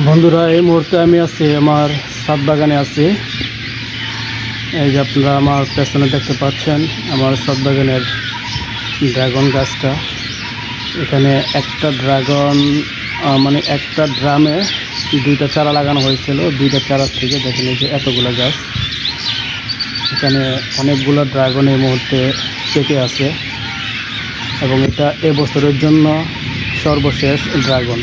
বন্ধুরা, এই মুহূর্তে আমি আছি আমার ছাদ বাগানে আছি। এই যে আপনারা আমার পেছনে দেখতে পাচ্ছেন আমার ছাদ বাগানের ড্রাগন গাছটা। এখানে একটা ড্রাগন মানে একটা ড্রামে দুইটা চারা লাগানো হয়েছিল। দুইটা চারার থেকে দেখেন এই যে এতগুলো গাছ। এখানে অনেকগুলো ড্রাগন এই মুহূর্তে পেকে আছে এবং এটা এবছরের জন্য সর্বশেষ ড্রাগন।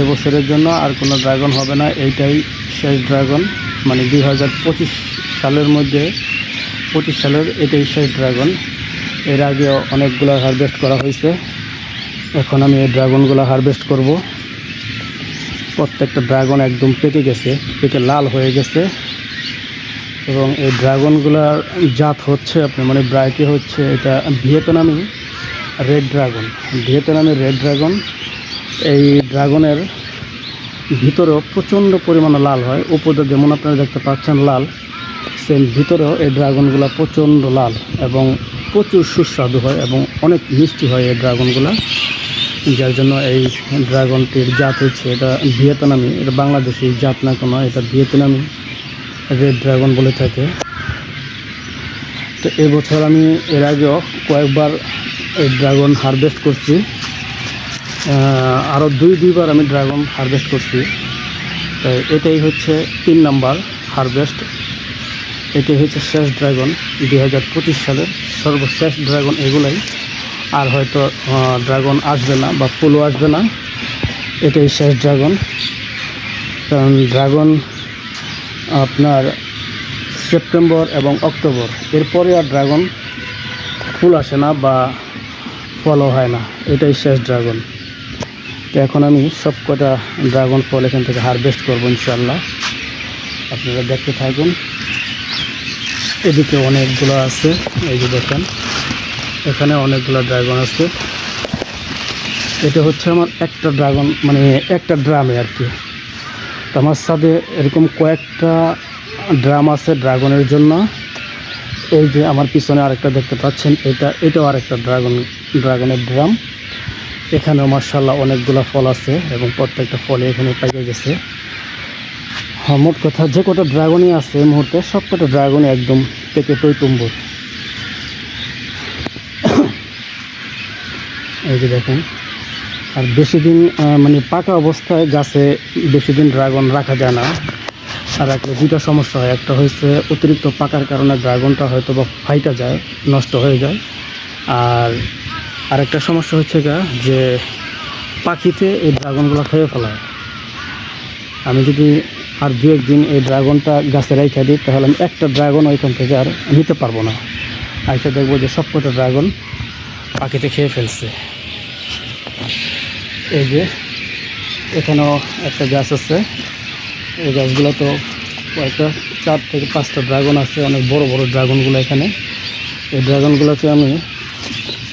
এবছরের জন্য আর কোনো ড্রাগন হবে না, এইটাই শেষ ড্রাগন। মানে 2025 সালের মধ্যে 25 সালের এটাই শেষ ড্রাগন। এর আগে অনেকগুলো হারভেস্ট করা হয়েছে। এখন আমি এই ড্রাগনগুলো হারভেস্ট করব। প্রত্যেকটা ড্রাগন একদম পেকে গেছে, পেকে লাল হয়ে গেছে এবং এই ড্রাগনগুলোর জাত হচ্ছে আপনার মানে ভ্যারাইটি হচ্ছে এটা ভিয়েতনামি রেড ড্রাগন। ভিয়েতনামি রেড ড্রাগন। এই ড্রাগনের ভিতরেও প্রচণ্ড পরিমাণে লাল হয়। উপরে যেমন আপনারা দেখতে পাচ্ছেন লাল, সেম ভিতরেও এই ড্রাগনগুলো প্রচণ্ড লাল এবং প্রচুর সুস্বাদু হয় এবং অনেক মিষ্টি হয় এই ড্রাগনগুলো। যার জন্য এই ড্রাগনটির জাত হচ্ছে এটা ভিয়েতনামি। এটা বাংলাদেশি জাত না কোনো, এটা ভিয়েতনামি রেড ড্রাগন বলে থাকে। তো এবছর আমি এর আগেও কয়েকবার এই ড্রাগন হারভেস্ট করছি। আরও দুইবার আমি ড্রাগন হারভেস্ট করছি। তাই এটাই হচ্ছে 3 নাম্বার হারভেস্ট। এটাই হচ্ছে শেষ ড্রাগন, 2025 সালের সর্বশেষ ড্রাগন এগুলাই। আর হয়তো ড্রাগন আসবে না বা ফুলও আসবে না, এটাই শেষ ড্রাগন। কারণ ড্রাগন আপনার সেপ্টেম্বর এবং অক্টোবর এরপরে আর ড্রাগন ফুল আসে না বা ফলও হয় না, এটাই শেষ ড্রাগন। তো এখন আমি সব কটা ড্রাগন ফল এখান থেকে হারভেস্ট করবো ইনশাল্লাহ। আপনারা দেখতে থাকুন। এদিকে অনেকগুলো আছে, এই যে দেখেন এখানে অনেকগুলো ড্রাগন আছে। এটা হচ্ছে আমার একটা ড্রাগন মানে একটা ড্রামে আর কি। তো আমার সাথে এরকম কয়েকটা ড্রাম আছে ড্রাগনের জন্য। এই যে আমার পিছনে আরেকটা দেখতে পাচ্ছেন, এটাও আরেকটা ড্রাগনের ড্রাম। এখানেও মাশাআল্লাহ অনেকগুলো ফল আছে এবং প্রত্যেকটা ফলে এখানে পেকে গেছে। হ্যাঁ, মোট কথা যে কটা ড্রাগনই আছে এই মুহূর্তে সব কটা ড্রাগনই একদম পেকে টইটুম্বুর। এই যে দেখেন। আর বেশি দিন মানে পাকা অবস্থায় গাছে বেশি দিন ড্রাগন রাখা যায় না। আর রাখলে দুইটা সমস্যা হয়। একটা হচ্ছে অতিরিক্ত পাকার কারণে ড্রাগনটা হয়তো বা ফাইটা যায়, নষ্ট হয়ে যায়। আর আরেকটা সমস্যা হচ্ছে যে পাখিতে এই ড্রাগনগুলো খেয়ে ফেলায়। আমি যদি আর 2-1 দিন এই ড্রাগনটা গাছে রেখে দিই তাহলে আমি একটা ড্রাগন ওইখান থেকে আর নিতে পারবো না। আইসা দেখবো যে সব কটা ড্রাগন পাখিতে খেয়ে ফেলছে। এই যে এখানেও একটা গাছ আছে। এই গাছগুলো তো কয়েকটা 4 থেকে 5টা ড্রাগন আছে, অনেক বড় বড় ড্রাগনগুলো এখানে। এই ড্রাগনগুলোকে আমি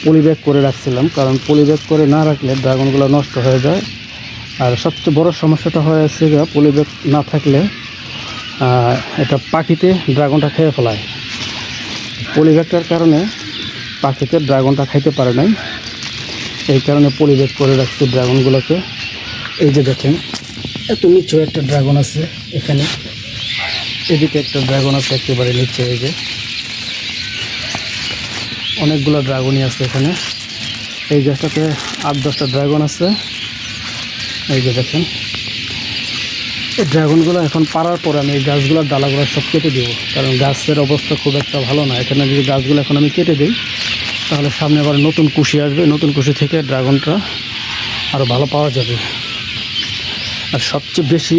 পলিব্যাগ করে রাখছিলাম, কারণ পলিব্যাগ করে না রাখলে ড্রাগনগুলো নষ্ট হয়ে যায়। আর সবচেয়ে বড় সমস্যাটা হয়েছে যে পলিব্যাগ না থাকলে এটা পাখিতে ড্রাগনটা খেয়ে ফেলায়। পলিব্যাগটার কারণে পাখিতে ড্রাগনটা খাইতে পারে নাই, এই কারণে পলিব্যাগ করে রাখছি ড্রাগনগুলোকে। এই যে দেখেন এত নিচেও একটা ড্রাগন আছে এখানে, এদিকে একটা ড্রাগন আছে একেবারে নিচে। এই যে অনেকগুলো ড্রাগনই আছে এখানে। এই গাছটাতে 8-10টা ড্রাগন আছে। এই যে দেখেন এই ড্রাগনগুলো এখন পাড়ার পরে আমি এই গাছগুলোর ডালাগুলো সব কেটে দেবো, কারণ গাছের অবস্থা খুব একটা ভালো না এখানে। যদি গাছগুলো এখন আমি কেটে দিই তাহলে সামনে আবার নতুন কুশি আসবে, নতুন কুশি থেকে ড্রাগনটা আরও ভালো পাওয়া যাবে। আর সবচেয়ে বেশি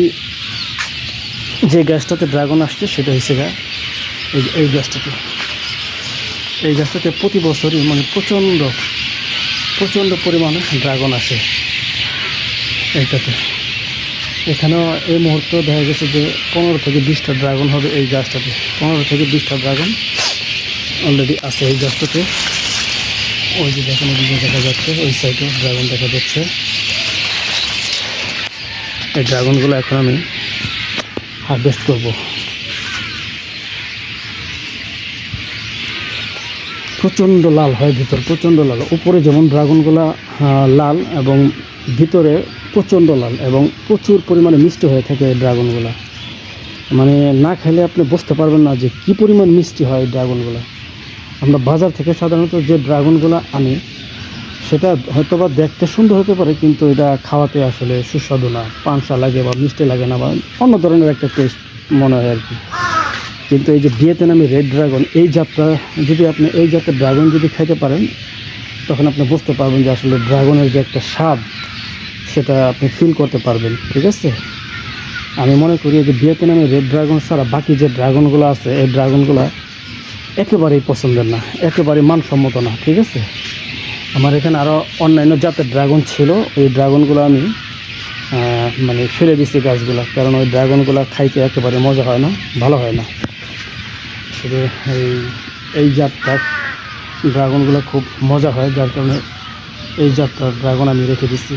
যে গাছটাতে ড্রাগন আসছে সেটা হচ্ছে এই গাছটাতে। এই গাছটাতে প্রতি বছরই মানে প্রচণ্ড পরিমাণে ড্রাগন আসে এইটাতে। এখানেও এই মুহূর্তে দেখা গেছে যে 15 থেকে 20টা ড্রাগন হবে এই গাছটাতে। 15 থেকে 20টা ড্রাগন অলরেডি আছে এই গাছটাতে। ওই যে দেখেন ওদিকে দেখা যাচ্ছে, ওই সাইডে ড্রাগন দেখা যাচ্ছে। এই ড্রাগনগুলো এখন আমি হারভেস্ট করব। প্রচণ্ড লাল হয় ভিতর, প্রচণ্ড লাল। উপরে যেমন ড্রাগনগুলা লাল এবং ভিতরে প্রচণ্ড লাল এবং প্রচুর পরিমাণে মিষ্টি হয়ে থাকে এই ড্রাগনগুলো। মানে না খেলে আপনি বুঝতে পারবেন না যে কী পরিমাণ মিষ্টি হয় এই ড্রাগনগুলো। আমরা বাজার থেকে সাধারণত যে ড্রাগনগুলো আনি সেটা হয়তো বা দেখতে সুন্দর হতে পারে, কিন্তু এটা খাওয়াতে আসলে সুস্বাদু না, পানসা লাগে বা মিষ্টি লাগে না, বা অন্য ধরনের একটা টেস্ট মনে হয় আর কি। কিন্তু এই যে ভিয়েতনামি রেড ড্রাগন, এই জাতটা যদি আপনি এই জাতের ড্রাগন যদি খেতে পারেন, তখন আপনি বুঝতে পারবেন যে আসলে ড্রাগনের যে একটা স্বাদ সেটা আপনি ফিল করতে পারবেন। ঠিক আছে, আমি মনে করি যে ভিয়েতনামি রেড ড্রাগন ছাড়া বাকি যে ড্রাগনগুলো আছে এই ড্রাগনগুলো একেবারেই পছন্দের না, একেবারেই মানসম্মত না। ঠিক আছে, আমার এখানে আরও অন্যান্য জাতের ড্রাগন ছিল, ওই ড্রাগনগুলো আমি মানে ফেলে দিচ্ছি গাছগুলো, কারণ ওই ড্রাগনগুলো খাইতে একেবারে মজা হয় না, ভালো হয় না। তবে এই জাতটার ড্রাগনগুলো খুব মজা হয়, যার কারণে এই জাতটার ড্রাগন আমি রেখে দিচ্ছি।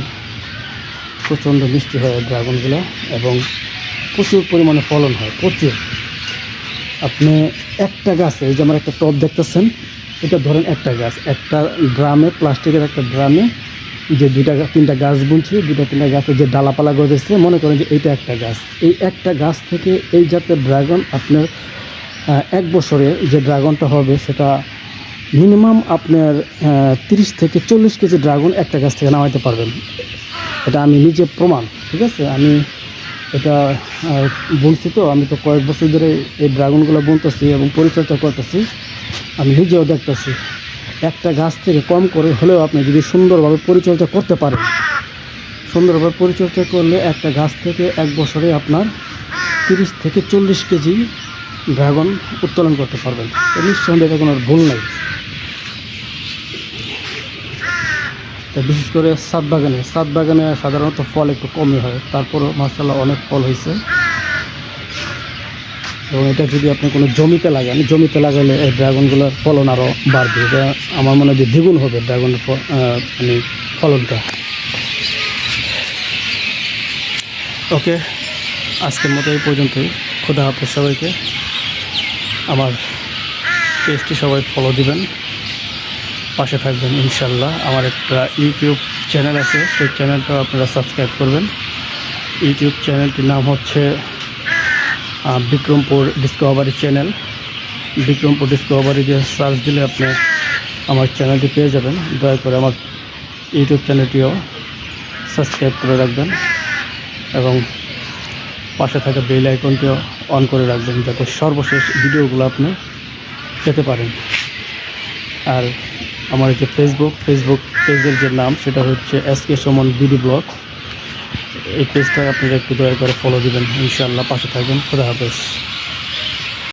প্রচণ্ড মিষ্টি হয় ড্রাগনগুলো এবং প্রচুর পরিমাণে ফলন হয়, প্রচুর। আপনি একটা গাছে, এই যে আমার একটা টব দেখতেছেন, এটা ধরেন একটা গাছ, একটা ড্রামে, প্লাস্টিকের একটা ড্রামে যে 2-3টা গাছ বুনছি, 2-3টা গাছে যে ডালাপালা গজেছে, মনে করেন যে এইটা একটা গাছ। এই একটা গাছ থেকে এই জাতের ড্রাগন আপনার 1 বছরে যে ড্রাগনটা হবে সেটা মিনিমাম আপনার 30 থেকে 40 কেজি ড্রাগন একটা গাছ থেকে নামাইতে পারবেন। এটা আমি নিজে প্রমাণ। ঠিক আছে, আমি এটা বুনছি, তো আমি তো কয়েক বছর ধরে এই ড্রাগনগুলো বুনতেছি এবং পরিচর্যা করতেছি, আমি নিজেও দেখতেছি। একটা গাছ থেকে কম করে হলেও আপনি যদি সুন্দরভাবে পরিচর্যা করতে পারেন, সুন্দরভাবে পরিচর্যা করলে একটা গাছ থেকে 1 বছরে আপনার 30 থেকে 40 কেজি ড্রাগন উত্তোলন করতে পারবেন। নিঃসন্দেহে এটা কোনো ভুল নাই। তো বিশেষ করে ছাদ বাগানে সাধারণত ফল একটু কমই হয়, তারপরও মাশাআল্লাহ অনেক ফল হয়েছে। এবং এটা যদি আপনি কোনো জমিতে লাগান, জমিতে লাগালে এই ড্রাগনগুলোর ফলন আরও বাড়বে। এটা আমার মনে হয় যে দ্বিগুণ হবে ড্রাগনের মানে ফলনটা। ওকে, আজকের মতো এই পর্যন্তই। খোদা হাফেজ সবাইকে। আমার পেজটি সবাই ফলো দিবেন, পাশে থাকবেন ইনশাল্লাহ। আমার একটা ইউটিউব চ্যানেল আছে, সেই চ্যানেলটাও আপনারা সাবস্ক্রাইব করবেন। ইউটিউব চ্যানেলটির নাম হচ্ছে Bikrampur Discovery channel. Bikrampur Discovery দিয়ে সার্চ দিলে আপনি আমার চ্যানেলটি পেয়ে যাবেন। দয়া করে আমার ইউটিউব চ্যানেলটিও সাবস্ক্রাইব করে রাখবেন এবং পাশে থাকা বেল আইকনটিও অন করে রাখবেন, যাতে সর্বশেষ ভিডিওগুলো আপনি পেতে পারেন। আর আমার যে ফেসবুক পেজের যে নাম সেটা হচ্ছে SK সুমন বিডি ব্লগ। এই পেজটা আপনারা একটু দয়া করে ফলো দিবেন ইনশাআল্লাহ। পাশে থাকবেন। খোদা হাফেজ।